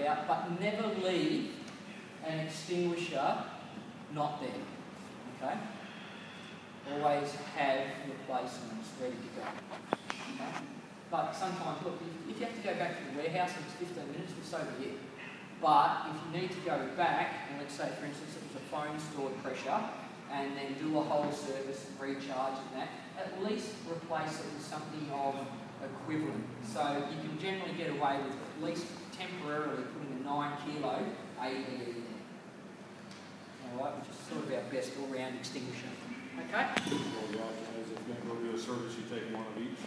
about, but never leave an extinguisher not there, okay? Always have replacements ready to go, okay? But sometimes, look, if you have to go back to the warehouse and it's 15 minutes, well, so be it. But if you need to go back, and let's say, for instance, it was a foam stored pressure, and then do a whole service and recharge and that, at least replace it with something of equivalent. So you can generally get away with at least temporarily putting a 9 kilo AED in there. Alright, which is sort of our best all-round extinguisher. Okay? Well, the option is if you're going to go to a service, you take one of each.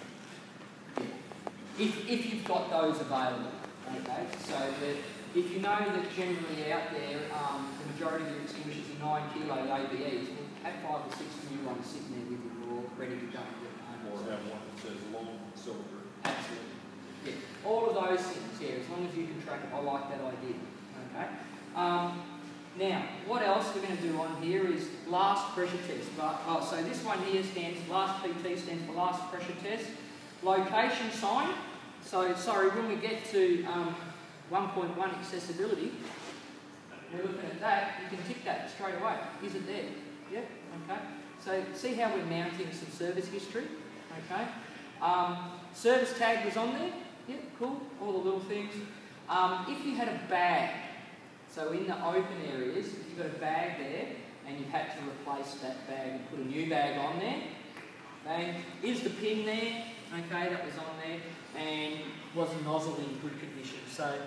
Yeah. If you've got those available. Okay? So that if you know that generally out there, the majority of your extinguishers are 9 kilo ABEs, well, have 5 or 6 new ones sitting there with you all ready to go. Or have one that says long cylinder. Absolutely. Yeah. All of those things, yeah, as long as you can track it, I like that idea. Okay. Now, what else we're going to do on here is last pressure test. So this one here stands, last PT stands for last pressure test. Location sign. So, sorry, when we get to 1.1 accessibility, we're looking at that, you can tick that straight away. Is it there? Yeah, okay. So see how we're mounting some service history? Okay. Service tag was on there. Yeah, cool. All the little things. If you had a bag, so in the open areas, if you've got a bag there and you've had to replace that bag and put a new bag on there, bang, is the pin there? Okay, that was on there, and was the nozzle in good condition? So,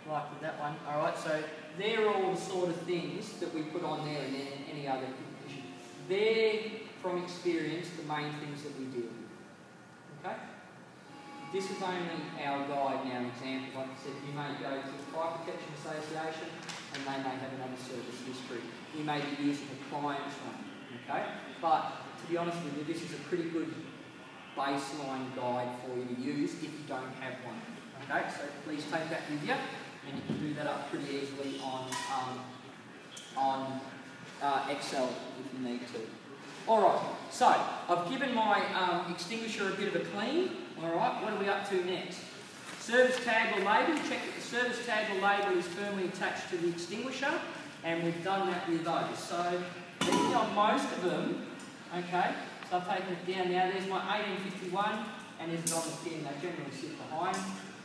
like with that one, all right. So they're all the sort of things that we put on there, and then any other condition. They're from experience the main things that we deal with. Okay. This is only our guide now, example. Like I said, you may go to the Fire Protection Association and they may have another service history. You may be using a client's one, okay? But to be honest with you, this is a pretty good baseline guide for you to use if you don't have one, okay? So please take that with you and you can do that up pretty easily on Excel if you need to. Alright, so I've given my extinguisher a bit of a clean. Alright, what are we up to next? Service tag or label. Check that the service tag or label is firmly attached to the extinguisher, and we've done that with those. So, looking on most of them, okay, so I've taken it down now. There's my 1851, and there's it on the pin. They generally sit behind.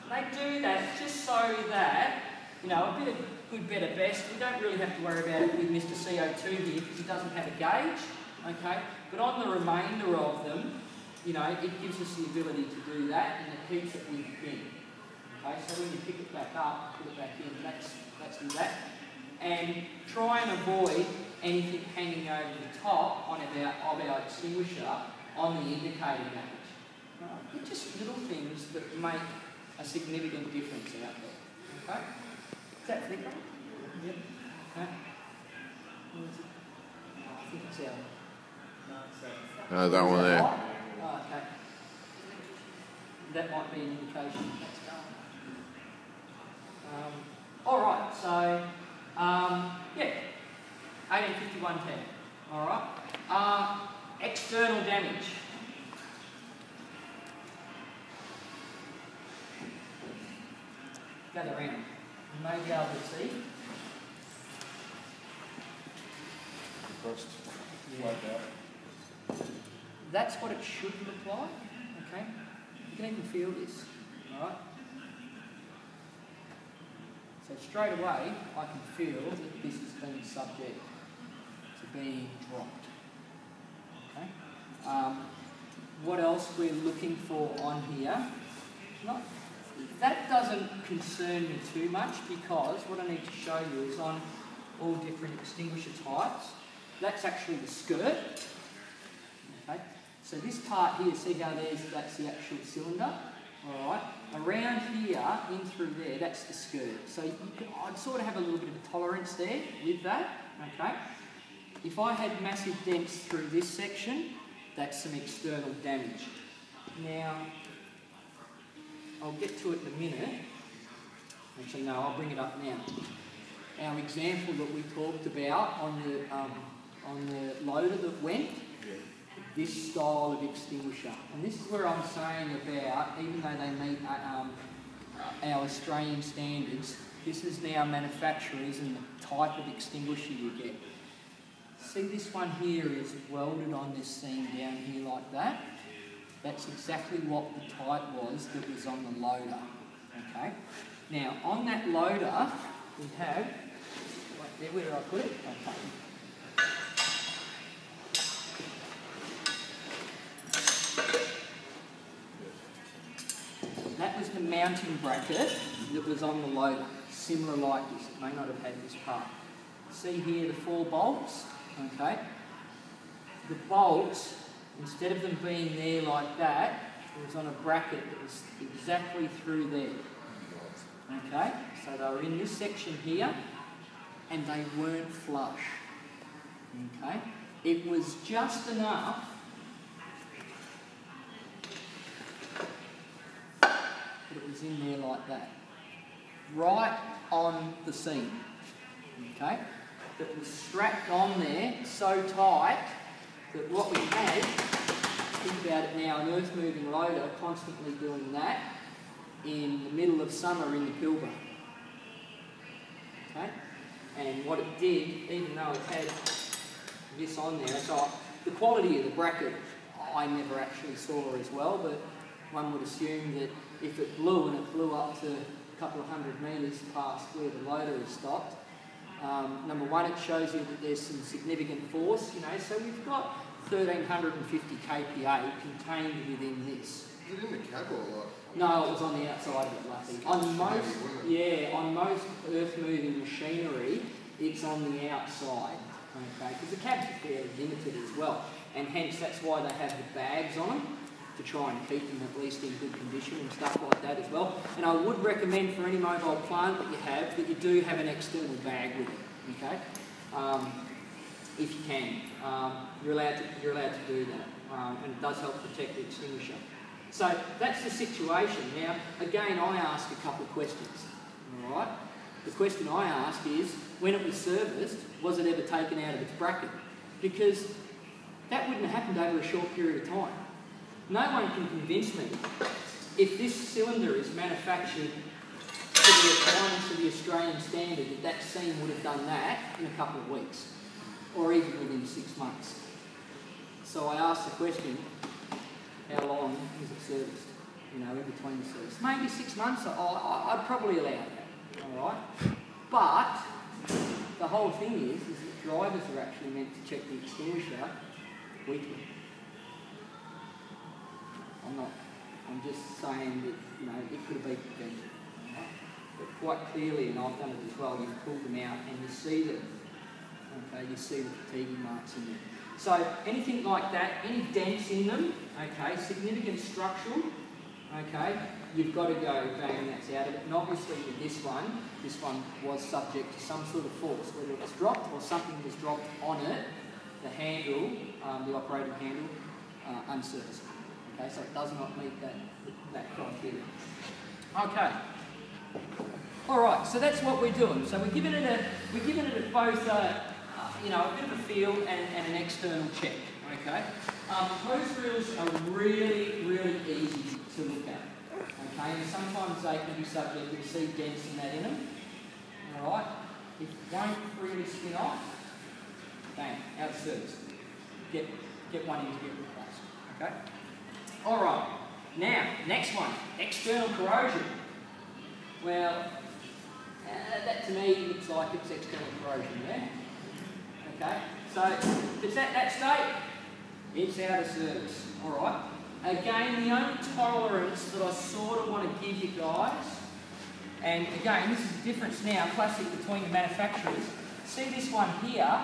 They do that just so that, you know, a bit of good, better, best. We don't really have to worry about it with Mr. CO2 here because he doesn't have a gauge. Okay, but on the remainder of them, you know, it gives us the ability to do that, and it keeps it within. Okay, so when you pick it back up, put it back in, let's do that. And try and avoid anything hanging over the top of our extinguisher on the indicator gauge. Right? They're just little things that make a significant difference out there. Okay? Is that flicker? Yep. Okay. I think it's out. That one there. Oh, okay. That might be an indication that's going. Alright, so, yeah, 1851 10. Alright. External damage. Gather around. You may be able to see. Compressed, like that. That's what it should look like, okay? You can even feel this, alright? So straight away, I can feel that this has been subject to being dropped, okay? What else we're looking for on here? That doesn't concern me too much because what I need to show you is on all different extinguisher types. That's actually the skirt, okay? So this part here, see how that's the actual cylinder, all right? Around here, in through there, that's the skirt. So I'd sort of have a little bit of tolerance there with that, okay? If I had massive dents through this section, that's some external damage. Now, I'll get to it in a minute. Actually, no, I'll bring it up now. Our example that we talked about on the loader that went, this style of extinguisher. And this is where I'm saying about, even though they meet our Australian standards, This is now manufacturers and the type of extinguisher you get. See, this one here is welded on this seam down here like that. That's exactly what the type was that was on the loader. Okay. Now, on that loader, we have, right there, where did I put it? Okay. That was the mounting bracket that was on the loader, similar like this. It may not have had this part. See here the 4 bolts, okay? The bolts, instead of them being there like that, it was on a bracket that was exactly through there. Okay, so they were in this section here, and they weren't flush. Okay, it was just enough that it was in there like that, right on the seam. Okay, that was strapped on there so tight that what we had, think about it now, an earth moving loader constantly doing that in the middle of summer in the Pilbara. Okay? And what it did, even though it had this on there, so the quality of the bracket I never actually saw as well, but one would assume that if it blew and it blew up to a couple of 100 metres past where the loader is stopped, number one, it shows you that there's some significant force, you know, so we've got 1350 kPa contained within this. Is it in the cab or what? No, it was on the outside of it, lucky. On most earth-moving machinery, it's on the outside, okay? Because the cabs are fairly limited as well, and hence that's why they have the bags on them, to try and keep them at least in good condition and stuff like that as well. And I would recommend for any mobile plant that you have, that you do have an external bag with it, okay? If you can. You're allowed to do that, and it does help protect the extinguisher. So that's the situation. Now, again, I ask a couple of questions, all right? The question I ask is, when it was serviced, was it ever taken out of its bracket? Because that wouldn't have happened over a short period of time. No one can convince me, if this cylinder is manufactured to the requirements of the Australian standard, that that seam would have done that in a couple of weeks, or even within 6 months. So I ask the question, how long is it serviced? You know, in between the service. Maybe 6 months, I'd probably allow that, all right? But the whole thing is that drivers are actually meant to check the extinguisher weekly. I'm just saying that, you know, it could have been prevented. Right? But quite clearly, and I've done it as well, you pull them out and you see them. Okay, you see the fatiguing marks in them. So anything like that, any dents in them, okay, significant structural, okay, you've got to go, bang, that's out of it. And obviously with this one was subject to some sort of force, whether it was dropped or something was dropped on it, the handle, the operating handle, unserviced. Okay, so it does not meet that criteria. Okay. All right, so that's what we're doing. So we're giving it both you know, a bit of a feel and an external check. Okay. Hose reels are really, really easy to look at. Okay, and sometimes they can be subject to see dents and that in them. All right. If it won't freely spin off, bang, out of service. Get one in to get replaced. Okay. All right. Now, next one, external corrosion. Well, that to me looks like it's external corrosion, yeah? Okay, so if it's at that state, it's out of service, all right? Again, the only tolerance that I sort of want to give you guys, and again, this is the difference now, classic between the manufacturers. See this one here,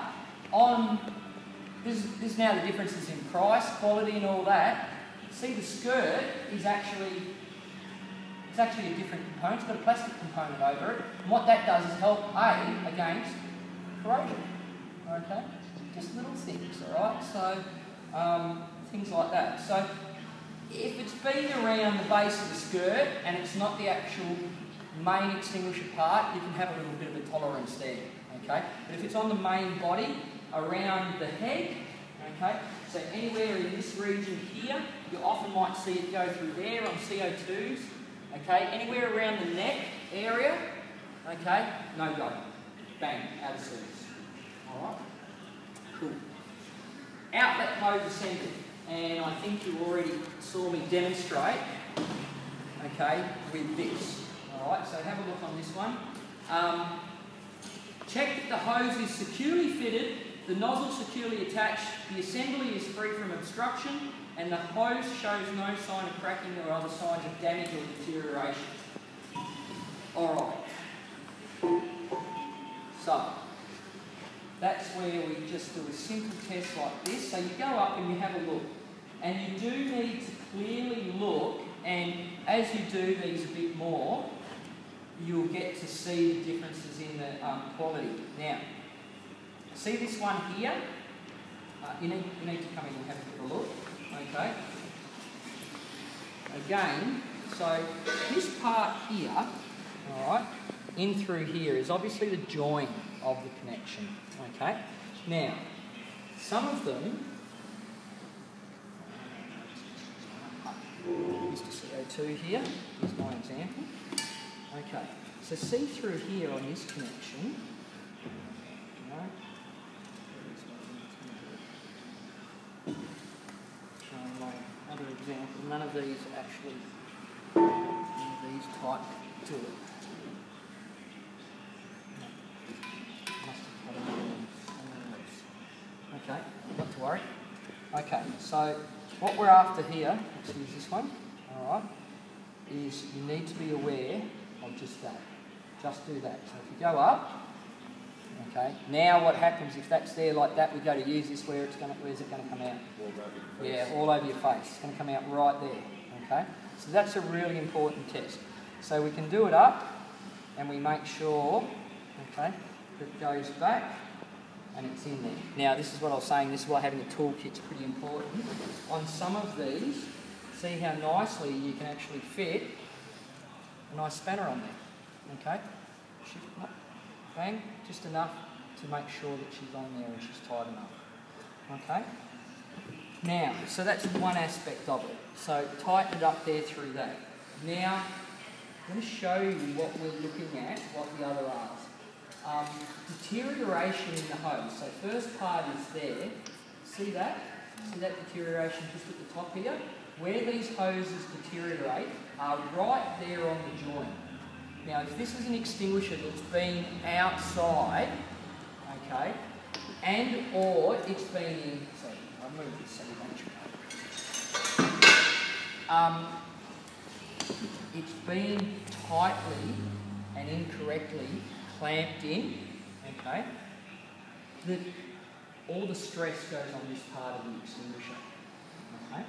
this is now the differences in price, quality and all that. See the skirt is actually a different component, it's got a plastic component over it, and what that does is help against corrosion, okay? Just little things, alright? So, things like that. So, if it's been around the base of the skirt and it's not the actual main extinguisher part, you can have a little bit of a tolerance there, okay? But if it's on the main body, around the head, okay? So anywhere in this region here, you often might see it go through there on CO2s, okay? Anywhere around the neck area, Okay, no go. Bang, out of service. Alright, cool. Outlet hose assembly, and I think you already saw me demonstrate, okay, with this. Alright, so have a look on this one. Check that the hose is securely fitted, the nozzle securely attached, the assembly is free from obstruction, and the hose shows no sign of cracking or other signs of damage or deterioration. Alright. So, that's where we just do a simple test like this. So you go up and you have a look. And you do need to clearly look, and as you do these a bit more, you'll get to see the differences in the quality. Now, see this one here? You need to come in and have a bit of a look. Okay. Again, so this part here, alright, in through here is obviously the join of the connection. Okay. Now, some of them, Mr. CO2 here is my example. Okay, so see through here on this connection. Showing my other example. None of these actually, type to it. Okay, not to worry. Okay, so what we're after here, let's use this one, alright, is you need to be aware of just that. Just do that. So if you go up, okay, now what happens if that's there like that, we go to use this, where's it going to come out? All over your face. It's going to come out right there, okay? So that's a really important test. So we can do it up, and we make sure, okay, that it goes back, and it's in there. Now, this is what I was saying, this is why having a toolkit's pretty important. On some of these, see how nicely you can actually fit a nice spanner on there. Okay? Shift up, bang, just enough to make sure that she's on there and she's tight enough. Okay? Now, so that's one aspect of it. So tighten it up there through that. Now, I'm going to show you what we're looking at, what the other are. Deterioration in the hose. So first part is there. See that? See that deterioration just at the top here? Where these hoses deteriorate are right there on the joint. Now if this is an extinguisher that's been outside, okay, and or it's been in, sorry, I'll move this so you don't it's been tightly and incorrectly clamped in, okay, that all the stress goes on this part of the extinguisher, okay.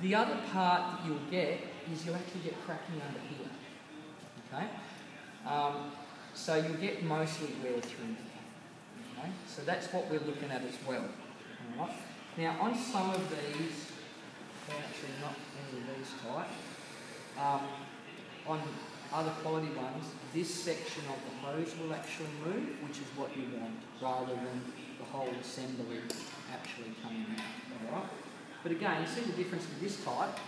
The other part that you'll get is you'll actually get cracking under here, okay. So you'll get mostly wear through there, okay. So that's what we're looking at as well, all right. Now on some of these, they're actually not any of these tight. On other quality ones, this section of the hose will actually move, which is what you want, rather than the whole assembly actually coming out, alright? But again, you see the difference with this type,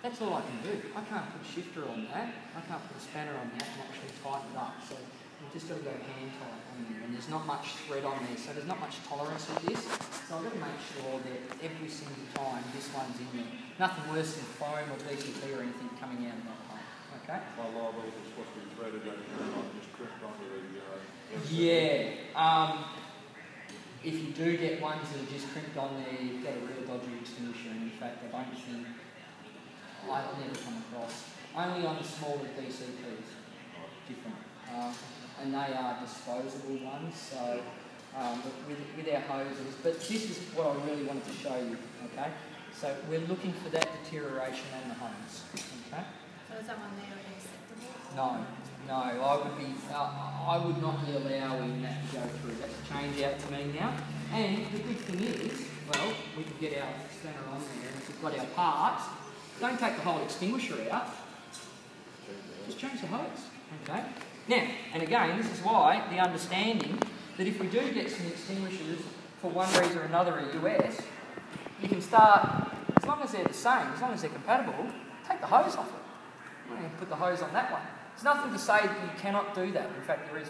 that's all I can do. I can't put a shifter on that, I can't put a spanner on that and actually tighten it up. So you've just got to go hand tight on there, and there's not much thread on there, so there's not much tolerance with this. So I've got to make sure that every single time this one's in there. Nothing worse than foam or BCP or anything coming out of that pump. Okay? A lot of those are supposed to be threaded and not just crimped onto the yeah. If you do get ones that are just crimped on there, you've got a real dodgy extinguisher, and in fact, I don't think I've never come across. Only on the smaller DCPs, different. And they are disposable ones, so with our hoses. But this is what I really wanted to show you, okay? So we're looking for that deterioration on the hose, okay? So is that one there acceptable? No, I would not be allowing that to go through. That's a change out to me now. And the good thing is, well, we can get our spanner on there, and if we've got our parts, don't take the whole extinguisher out, just change the hose, okay? Now, and again, this is why the understanding that if we do get some extinguishers for one reason or another in the US, you can start, as long as they're the same, as long as they're compatible, take the hose off it. And put the hose on that one. There's nothing to say that you cannot do that. In fact, there is